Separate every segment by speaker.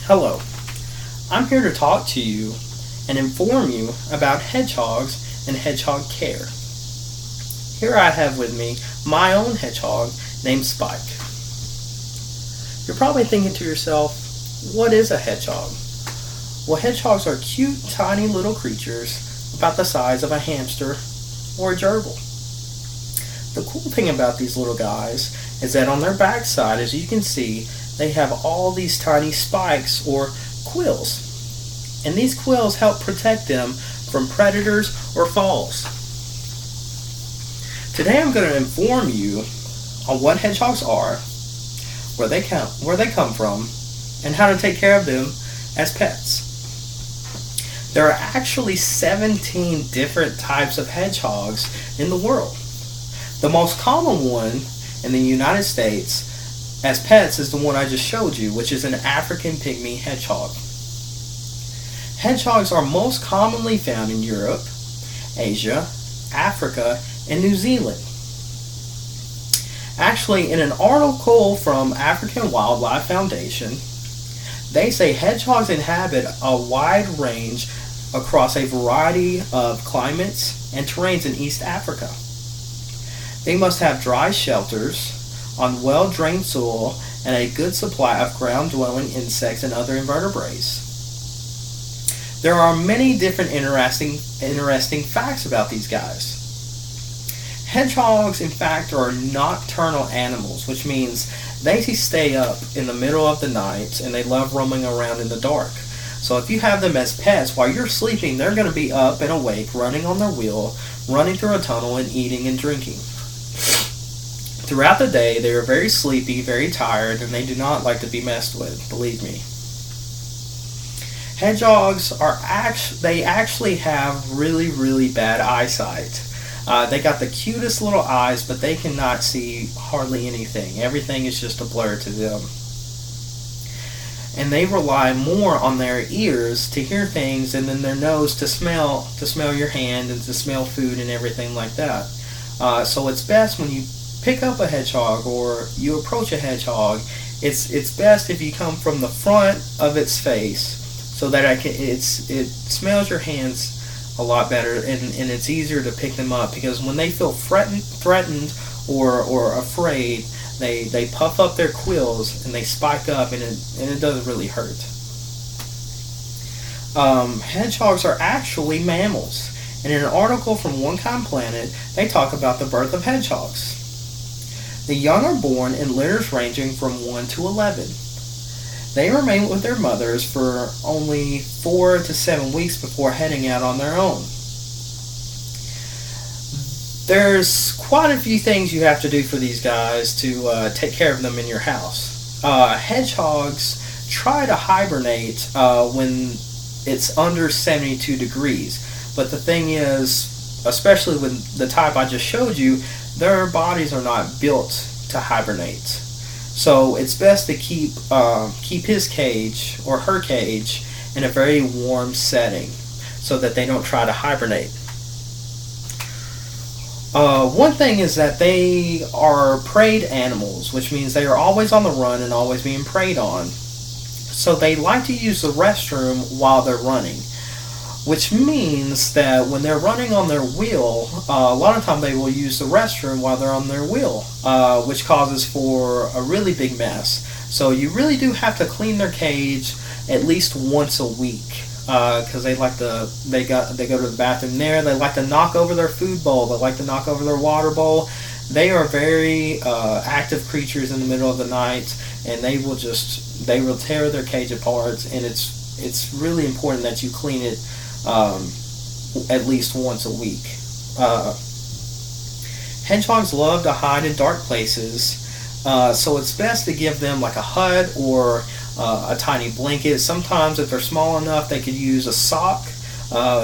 Speaker 1: Hello, I'm here to talk to you and inform you about hedgehogs and hedgehog care. Here I have with me my own hedgehog named Spike. You're probably thinking to yourself, what is a hedgehog? Well, hedgehogs are cute, tiny little creatures about the size of a hamster or a gerbil. The cool thing about these little guys is that on their backside, as you can see, they have all these tiny spikes or quills. And these quills help protect them from predators or falls. Today I'm going to inform you on what hedgehogs are, where they come from, and how to take care of them as pets. There are actually 17 different types of hedgehogs in the world. The most common one in the United States as pets is the one I just showed you, which is an African pygmy hedgehog. Hedgehogs are most commonly found in Europe, Asia, Africa, and New Zealand. Actually, in an article from African Wildlife Foundation, they say hedgehogs inhabit a wide range across a variety of climates and terrains in East Africa. They must have dry shelters on well-drained soil and a good supply of ground-dwelling insects and other invertebrates. There are many different interesting facts about these guys. Hedgehogs, in fact, are nocturnal animals, which means they stay up in the middle of the night and they love roaming around in the dark. So if you have them as pets, while you're sleeping, they're going to be up and awake, running on their wheel, running through a tunnel, and eating and drinking. Throughout the day, they are very sleepy, very tired, and they do not like to be messed with, believe me. Hedgehogs actually have really, really bad eyesight. They got the cutest little eyes, but they cannot see hardly anything. Everything is just a blur to them. And they rely more on their ears to hear things, and then their nose to smell your hand and to smell food and everything like that. So it's best when you pick up a hedgehog or you approach a hedgehog, it's best if you come from the front of its face so that it smells your hands a lot better, and it's easier to pick them up, because when they feel threatened or afraid, they puff up their quills and they spike up, and it doesn't really hurt. Hedgehogs are actually mammals, and in an article from One Kind Planet, they talk about the birth of hedgehogs. The young are born in litters ranging from 1 to 11. They remain with their mothers for only 4 to 7 weeks before heading out on their own. There's quite a few things you have to do for these guys to take care of them in your house. Hedgehogs try to hibernate when it's under 72 degrees. But the thing is, especially with the type I just showed you, their bodies are not built to hibernate. So it's best to keep his cage or her cage in a very warm setting so that they don't try to hibernate. One thing is that they are preyed animals, which means they are always on the run and always being preyed on. So they like to use the restroom while they're running, which means that when they're running on their wheel, a lot of time they will use the restroom while they're on their wheel, which causes for a really big mess. So you really do have to clean their cage at least once a week, because they go to the bathroom there. They like to knock over their food bowl. They like to knock over their water bowl. They are very active creatures in the middle of the night, and they will tear their cage apart. And it's really important that you clean it at least once a week. Hedgehogs love to hide in dark places, so it's best to give them like a hut or a tiny blanket. Sometimes if they're small enough, they could use a sock.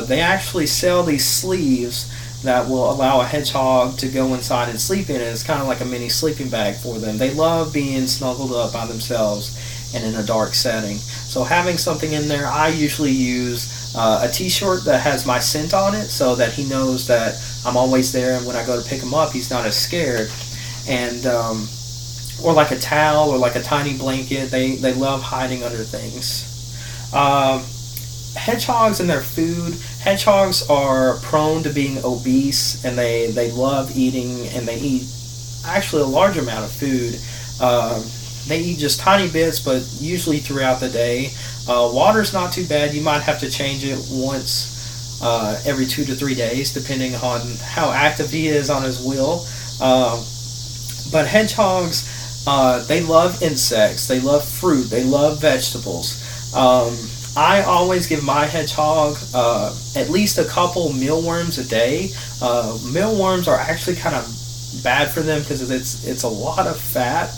Speaker 1: They actually sell these sleeves that will allow a hedgehog to go inside and sleep in it. It's kind of like a mini sleeping bag for them. They love being snuggled up by themselves and in a dark setting. So having something in there, I usually use a t-shirt that has my scent on it so that he knows that I'm always there, and when I go to pick him up, he's not as scared. And or like a towel or like a tiny blanket. They love hiding under things. Um, Hedgehogs and their food. Hedgehogs are prone to being obese, and they love eating, and they eat actually a large amount of food. Um, they eat just tiny bits, but usually throughout the day. Water's not too bad. You might have to change it once every 2 to 3 days, depending on how active he is on his will. Um, but hedgehogs, they love insects, they love fruit, they love vegetables. I always give my hedgehog at least a couple mealworms a day. Mealworms are actually kind of bad for them because it's a lot of fat,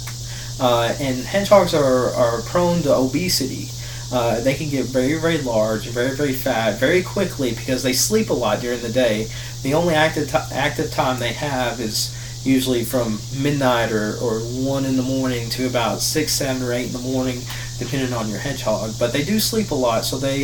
Speaker 1: and hedgehogs are prone to obesity. They can get very, very large, very, very fat very quickly because they sleep a lot during the day. The only active time they have is usually from midnight or 1 in the morning to about 6, 7, or 8 in the morning, depending on your hedgehog. But they do sleep a lot, so they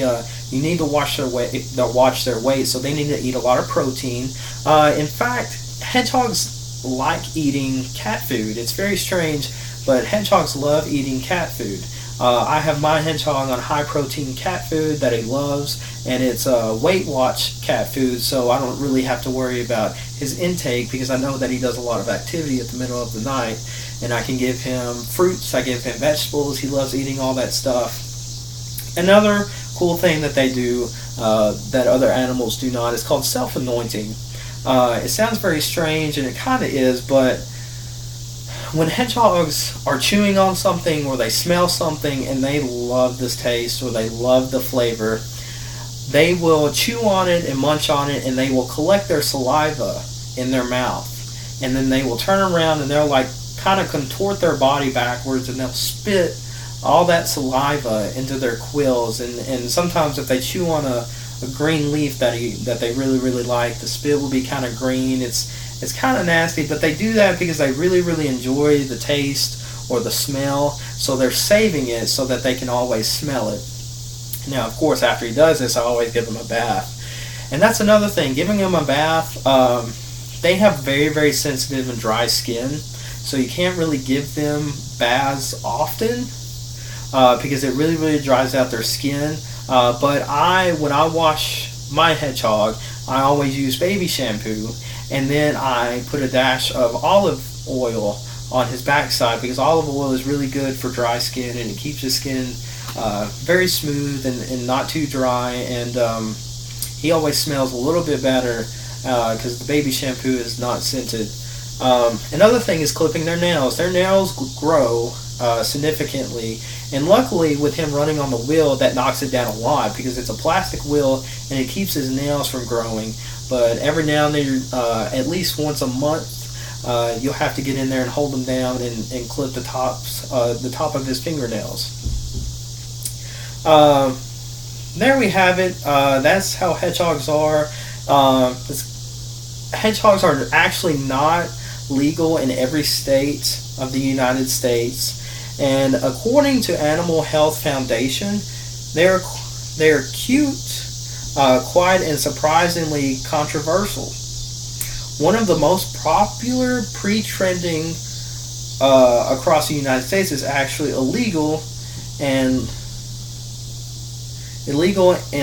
Speaker 1: you need to watch their weight. Watch their weight, so they need to eat a lot of protein. In fact, hedgehogs like eating cat food. It's very strange, but hedgehogs love eating cat food. I have my hedgehog on high protein cat food that he loves, and it's Weight Watch cat food, so I don't really have to worry about his intake because I know that he does a lot of activity at the middle of the night, and I can give him fruits, I give him vegetables. He loves eating all that stuff. Another cool thing that they do that other animals do not is called self-anointing. It sounds very strange, and it kind of is, but when hedgehogs are chewing on something or they smell something and they love this taste or they love the flavor, they will chew on it and munch on it, and they will collect their saliva in their mouth, and then they will turn around and they'll like kind of contort their body backwards, and they'll spit all that saliva into their quills, and sometimes if they chew on a green leaf that they really, really like, the spit will be kind of green. It's kind of nasty, but they do that because they really, really enjoy the taste or the smell, so they're saving it so that they can always smell it. Now, of course, after he does this, I always give him a bath. And that's another thing, giving him a bath, they have very, very sensitive and dry skin, so you can't really give them baths often because it really, really dries out their skin. But when I wash my hedgehog, I always use baby shampoo, and then I put a dash of olive oil on his backside because olive oil is really good for dry skin, and it keeps his skin very smooth and not too dry, and he always smells a little bit better because the baby shampoo is not scented. Another thing is clipping their nails. Their nails grow significantly, and luckily with him running on the wheel, that knocks it down a lot because it's a plastic wheel and it keeps his nails from growing. But every now and then, at least once a month, you'll have to get in there and hold them down and clip the top of his fingernails. There we have it. That's how hedgehogs are. Hedgehogs are actually not legal in every state of the United States, and according to Animal Health Foundation, they're cute, quiet, and surprisingly controversial. One of the most popular pre-trending across the United States is actually illegal in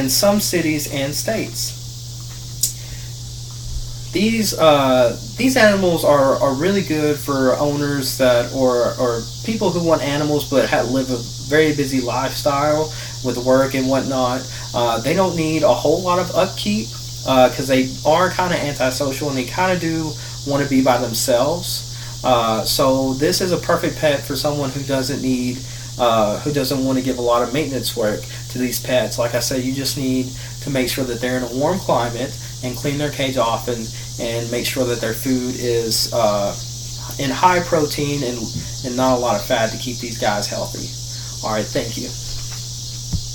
Speaker 1: some cities and states. These animals are really good for owners that or people who want animals but live a very busy lifestyle with work and whatnot. They don't need a whole lot of upkeep because they are kind of antisocial and they kind of do want to be by themselves. So this is a perfect pet for someone who doesn't want to give a lot of maintenance work to these pets. Like I said, you just need to make sure that they're in a warm climate and clean their cage often, and make sure that their food is in high protein and not a lot of fat to keep these guys healthy. All right, thank you.